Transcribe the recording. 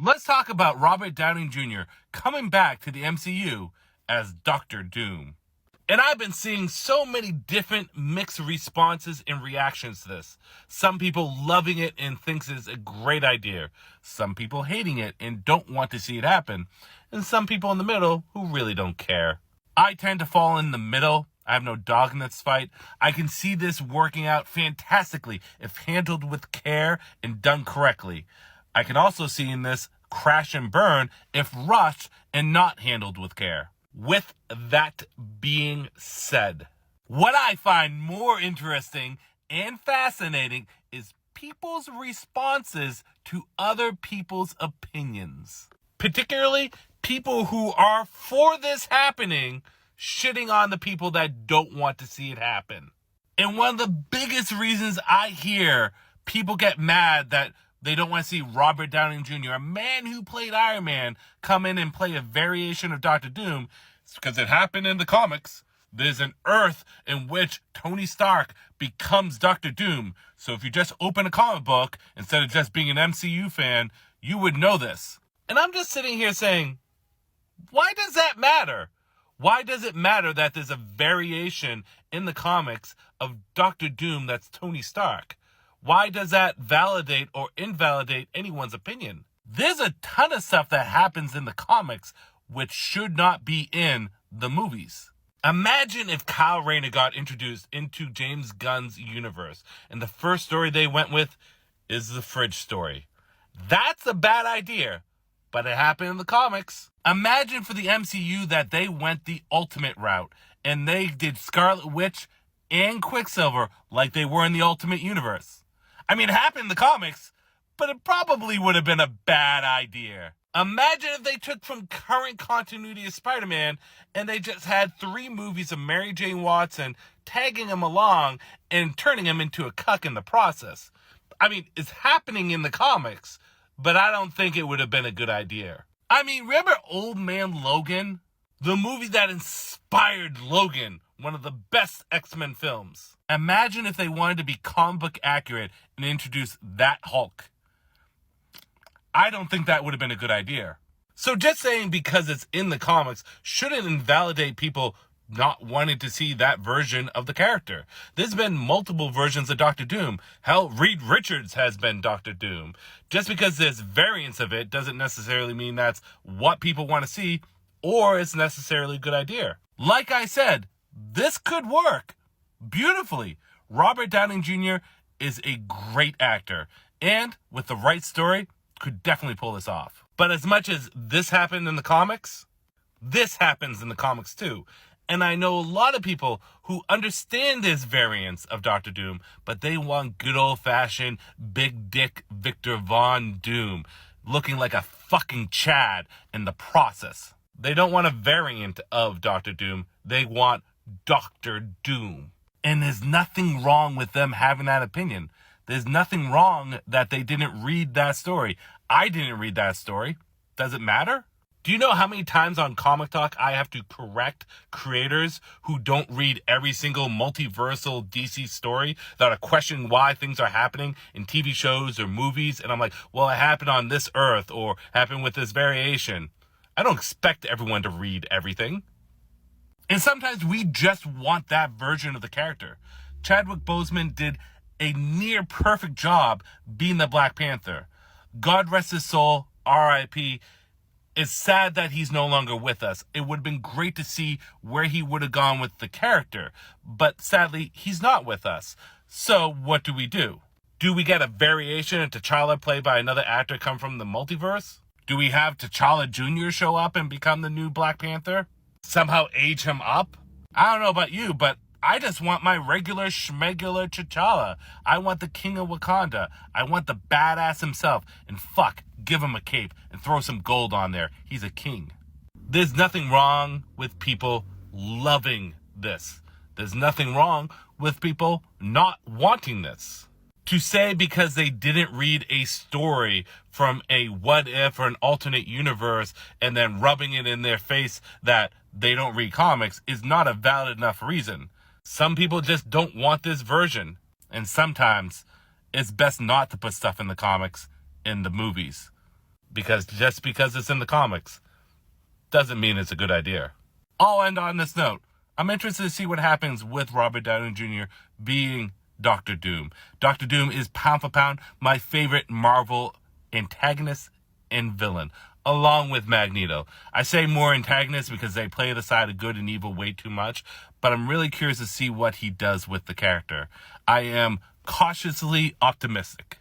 Let's talk about Robert Downey Jr. coming back to the MCU as Dr. Doom. And I've been seeing so many different mixed responses and reactions to this. Some people loving it and thinks it's a great idea. Some people hating it and don't want to see it happen. And some people in the middle who really don't care. I tend to fall in the middle. I have no dog in this fight. I can see this working out fantastically if handled with care and done correctly. I can also see in this crash and burn if rushed and not handled with care. With that being said, what I find more interesting and fascinating is people's responses to other people's opinions. Particularly people who are for this happening, shitting on the people that don't want to see it happen. And one of the biggest reasons I hear people get mad that they don't want to see Robert Downey Jr., a man who played Iron Man, come in and play a variation of Dr. Doom. It's because it happened in the comics. There's an Earth in which Tony Stark becomes Dr. Doom. So if you just open a comic book, instead of just being an MCU fan, you would know this. And I'm just sitting here saying, why does that matter? Why does it matter that there's a variation in the comics of Dr. Doom that's Tony Stark? Why does that validate or invalidate anyone's opinion? There's a ton of stuff that happens in the comics which should not be in the movies. Imagine if Kyle Rayner got introduced into James Gunn's universe, and the first story they went with is the fridge story. That's a bad idea, but it happened in the comics. Imagine for the MCU that they went the ultimate route, and they did Scarlet Witch and Quicksilver like they were in the Ultimate Universe. I mean, it happened in the comics, but it probably would have been a bad idea. Imagine if they took from current continuity of Spider-Man and they just had 3 movies of Mary Jane Watson tagging him along and turning him into a cuck in the process. I mean, it's happening in the comics, but I don't think it would have been a good idea. I mean, remember Old Man Logan? The movie that inspired Logan, one of the best X-Men films. Imagine if they wanted to be comic book accurate and introduce that Hulk. I don't think that would have been a good idea. So just saying because it's in the comics shouldn't invalidate people not wanting to see that version of the character. There's been multiple versions of Dr. Doom. Hell, Reed Richards has been Dr. Doom. Just because there's variants of it doesn't necessarily mean that's what people want to see or it's necessarily a good idea. Like I said, this could work beautifully. Robert Downey Jr. is a great actor, and with the right story, could definitely pull this off. But as much as this happened in the comics, this happens in the comics too. And I know a lot of people who understand this variance of Dr. Doom, but they want good old-fashioned big dick Victor Von Doom, looking like a fucking Chad in the process. They don't want a variant of Dr. Doom. They want Dr. Doom. And there's nothing wrong with them having that opinion. There's nothing wrong that they didn't read that story. I didn't read that story. Does it matter? Do you know how many times on Comic Talk I have to correct creators who don't read every single multiversal DC story that are questioning why things are happening in TV shows or movies? And I'm like, well, it happened on this Earth or happened with this variation. I don't expect everyone to read everything. And sometimes we just want that version of the character. Chadwick Boseman did a near perfect job being the Black Panther. God rest his soul, R.I.P. It's sad that he's no longer with us. It would have been great to see where he would have gone with the character, but sadly, he's not with us. So what do? Do we get a variation of T'Challa played by another actor come from the multiverse? Do we have T'Challa Jr. show up and become the new Black Panther? Somehow age him up? I don't know about you, but I just want my regular schmegular T'Challa. I want the king of Wakanda. I want the badass himself. And fuck, give him a cape and throw some gold on there. He's a king. There's nothing wrong with people loving this. There's nothing wrong with people not wanting this. To say because they didn't read a story from a what if or an alternate universe and then rubbing it in their face that they don't read comics is not a valid enough reason. Some people just don't want this version. And sometimes it's best not to put stuff in the comics in the movies. because just because it's in the comics doesn't mean it's a good idea. I'll end on this note. I'm interested to see what happens with Robert Downey Jr. being Doctor Doom. Doctor Doom is pound for pound my favorite Marvel antagonist and villain, along with Magneto. I say more antagonists because they play the side of good and evil way too much, but I'm really curious to see what he does with the character. I am cautiously optimistic.